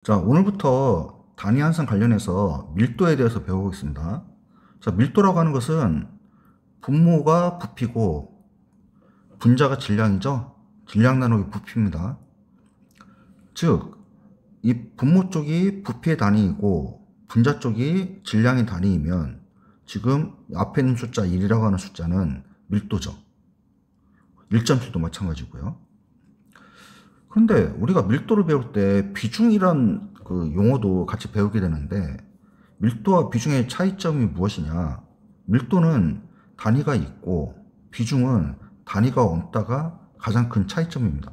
자, 오늘부터 단위 항상 관련해서 밀도에 대해서 배워보겠습니다. 자, 밀도라고 하는 것은 분모가 부피고 분자가 질량이죠. 질량 나누기 부피입니다. 즉, 이 분모 쪽이 부피의 단위이고 분자 쪽이 질량의 단위이면 지금 앞에 있는 숫자 1이라고 하는 숫자는 밀도죠. 1.7도 마찬가지고요. 그런데 우리가 밀도를 배울 때 비중이란 그 용어도 같이 배우게 되는데 밀도와 비중의 차이점이 무엇이냐? 밀도는 단위가 있고 비중은 단위가 없다가 가장 큰 차이점입니다.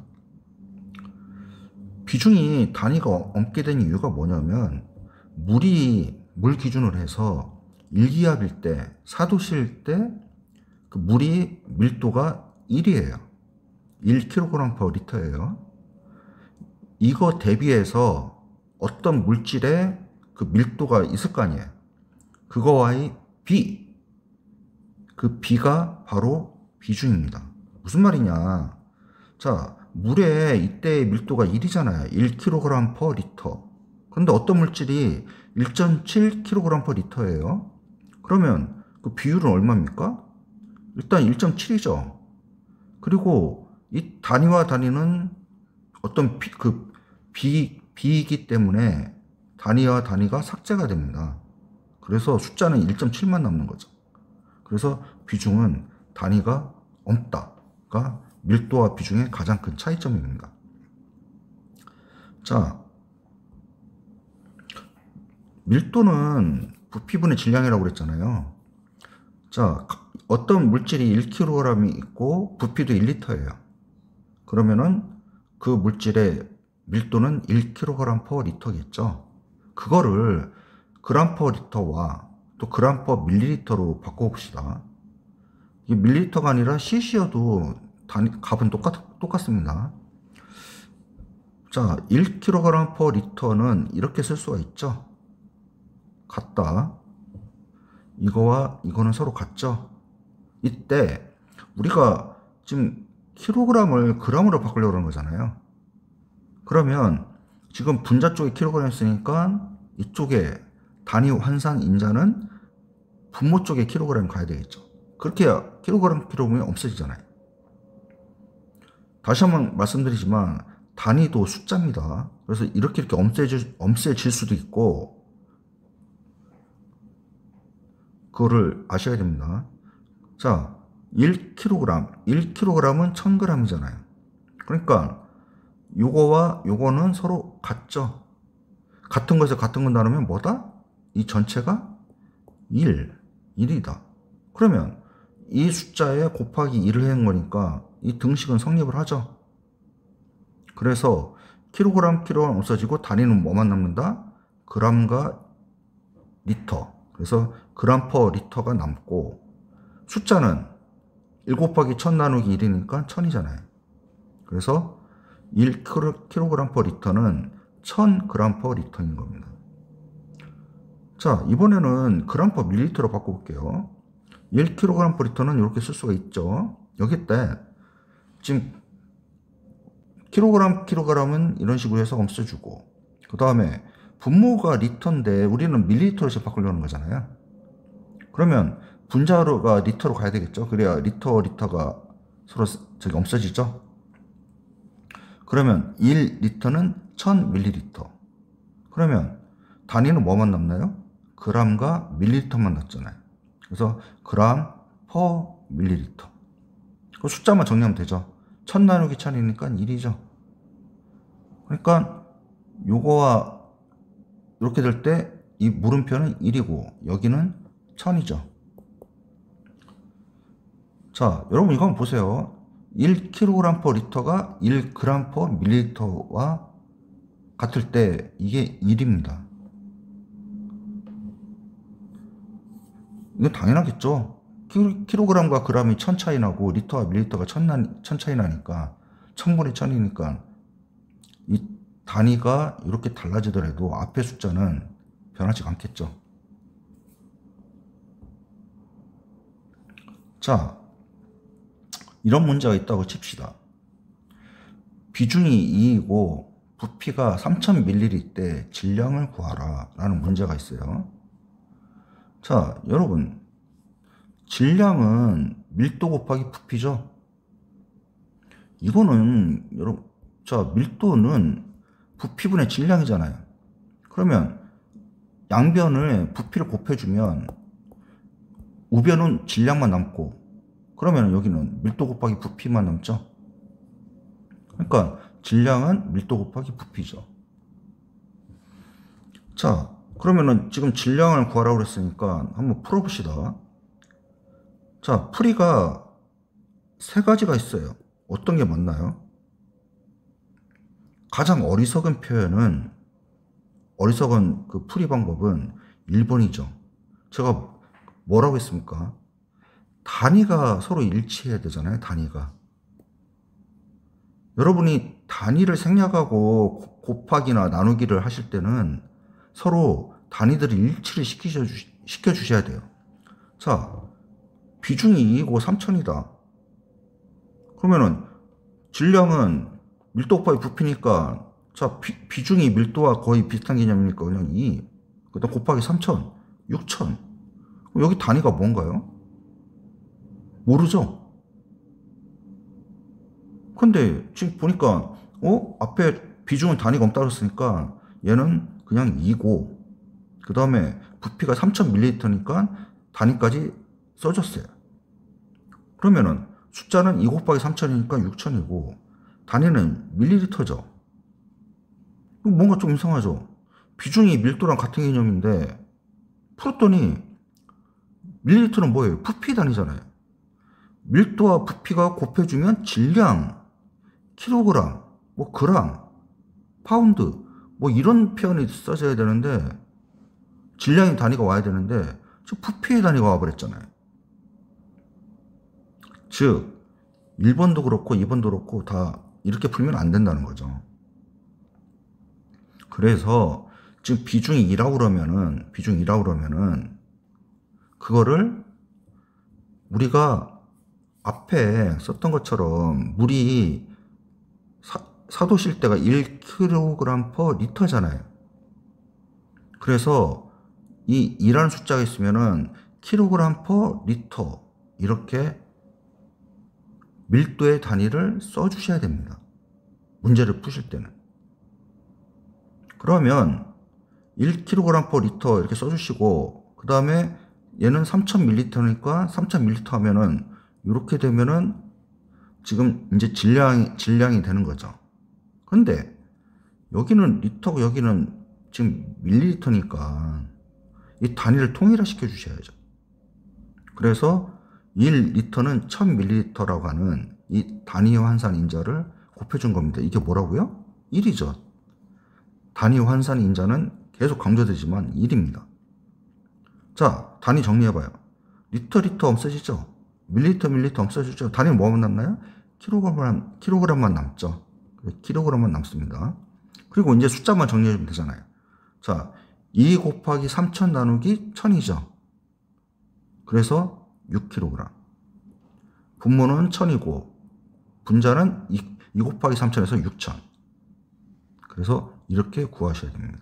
비중이 단위가 없게 된 이유가 뭐냐면 물 기준으로 해서 일기압일 때, 사도실 때 그 물이 밀도가 1이에요. 1kg/L예요. 이거 대비해서 어떤 물질의 그 밀도가 있을 거 아니에요. 그거와의 비, 그 비가 바로 비중입니다. 무슨 말이냐? 자, 물의 이때의 밀도가 1이잖아요. 1kg/L. 그런데 어떤 물질이 1.7kg/L예요. 그러면 그 비율은 얼마입니까? 일단 1.7이죠. 그리고 이 단위와 단위는 어떤 비이기 때문에 단위와 단위가 삭제가 됩니다. 그래서 숫자는 1.7만 남는 거죠. 그래서 비중은 단위가 없다가 밀도와 비중의 가장 큰 차이점입니다. 자, 밀도는 부피분의 질량이라고 그랬잖아요. 자, 어떤 물질이 1kg이 있고 부피도 1리터예요. 그러면은 그 물질의 밀도는 1kg/L겠죠. 그거를 g/L와 또 g/ml로 바꿔봅시다. 이게 밀리리터가 아니라 cc여도 값은 똑같습니다. 자, 1kg/L는 이렇게 쓸 수가 있죠. 같다. 이거와 이거는 서로 같죠. 이때 우리가 지금 킬로그램을 g으로 바꾸려고 하는 거잖아요. 그러면 지금 분자 쪽에 킬로그램 쓰니까 이쪽에 단위 환산 인자는 분모 쪽에 킬로그램 가야 되겠죠. 그렇게 해야 킬로그램이 없어지잖아요. 다시 한번 말씀드리지만 단위도 숫자입니다. 그래서 이렇게 엄세질 수도 있고 그거를 아셔야 됩니다. 자, 1kg은 1000g이잖아요. 그러니까 요거와 요거는 서로 같죠. 같은 것에 같은 건 나누면 뭐다? 이 전체가 1이다. 그러면 이 숫자에 곱하기 1을 해는 거니까 이 등식은 성립을 하죠. 그래서 킬로그램 없어지고 단위는 뭐만 남는다? g과 리터. 그래서 g/L가 남고 숫자는 1 곱하기 1000 나누기 1이니까 1000이잖아요. 그래서 1kg/L는 1000g/L인 겁니다. 자, 이번에는 g/ml로 바꿔볼게요. 1kg/L는 이렇게 쓸 수가 있죠. 여기 때 지금 kg은 이런 식으로 해서 없애주고 그 다음에 분모가 리터인데 우리는 밀리리터로 지금 바꾸려는 는 거잖아요. 그러면 분자가 리터로 가야 되겠죠. 그래야 리터가 서로 없어지죠. 그러면 1리터는 1000ml. 그러면 단위는 뭐만 남나요? g과 밀리리터만 남잖아요. 그래서 g/ml. 그 숫자만 정리하면 되죠. 1000 나누기 1000이니까 1이죠. 그러니까 요거와 이렇게 될 때 이 물음표는 1이고 여기는 1000이죠. 자, 여러분 이거 한번 보세요. 1kg/L가 1g/ml와 같을 때 이게 1입니다. 이건 당연하겠죠. 킬로그램과 g이 1000 차이 나고 리터와 밀리리터가 1000 차이 나니까 1000분의 1000이니까 이 단위가 이렇게 달라지더라도 앞에 숫자는 변하지 않겠죠. 자, 이런 문제가 있다고 칩시다. 비중이 2이고 부피가 3000ml 때 질량을 구하라 라는 문제가 있어요. 자, 여러분, 질량은 밀도 곱하기 부피죠. 이거는 여러분, 자, 밀도는 부피분의 질량이잖아요. 그러면 양변을 부피를 곱해주면 우변은 질량만 남고, 그러면 여기는 밀도 곱하기 부피만 남죠. 그러니까 질량은 밀도 곱하기 부피죠. 자, 그러면은 지금 질량을 구하라고 그랬으니까 한번 풀어봅시다. 자, 풀이가 세 가지가 있어요. 어떤 게 맞나요? 가장 어리석은 표현은, 어리석은 그 풀이 방법은 1번이죠. 제가 뭐라고 했습니까? 단위가 서로 일치해야 되잖아요, 단위가. 여러분이 단위를 생략하고 곱하기나 나누기를 하실 때는 서로 단위들을 일치를 시켜주셔야 돼요. 자, 비중이 2이고 3000이다. 그러면은 질량은 밀도 곱하기 부피니까, 자, 비중이 밀도와 거의 비슷한 개념이니까 그냥 2. 그 다음 곱하기 3000, 6000. 여기 단위가 뭔가요? 모르죠? 근데 지금 보니까 앞에 비중은 단위가 없다고 했으니까 얘는 그냥 2고, 그 다음에 부피가 3000ml니까 단위까지 써줬어요. 그러면은 숫자는 2 곱하기 3000이니까 6000이고 단위는 밀리리터죠. 뭔가 좀 이상하죠? 비중이 밀도랑 같은 개념인데 풀었더니 밀리리터는 뭐예요? 부피 단위잖아요. 밀도와 부피가 곱해주면 질량, 킬로그램, 뭐 그램, 파운드, 뭐 이런 표현이 써져야 되는데, 질량의 단위가 와야 되는데 부피의 단위가 와버렸잖아요. 즉 1번도 그렇고 2번도 그렇고 다 이렇게 풀면 안 된다는 거죠. 그래서 지금 비중이 2라고 그러면은 그거를 우리가 앞에 썼던 것처럼 물이 사도실 때가 1kg/L잖아요. 그래서 이 2라는 숫자가 있으면은 kg/L 이렇게 밀도의 단위를 써주셔야 됩니다. 문제를 푸실 때는. 그러면 1kg/L 이렇게 써주시고, 그 다음에 얘는 3000ml니까 3000ml 하면은 이렇게 되면은 지금 이제 질량이 되는 거죠. 근데 여기는 리터고 여기는 지금 밀리리터니까 이 단위를 통일화 시켜 주셔야죠. 그래서 1리터는 1000ml라고 하는 이 단위 환산 인자를 곱해준 겁니다. 이게 뭐라고요? 1이죠. 단위 환산 인자는 계속 강조되지만 1입니다. 자, 단위 정리해봐요. 리터 없어지죠? 밀리터 없어지죠? 단위는 뭐만 남나요? 킬로그램만 남죠. 킬로그램만 남습니다. 그리고 이제 숫자만 정리해주면 되잖아요. 자, 2 곱하기 3000 나누기 1000이죠. 그래서 6kg. 분모는 1000이고 분자는 2 곱하기 3000에서 6000. 그래서 이렇게 구하셔야 됩니다.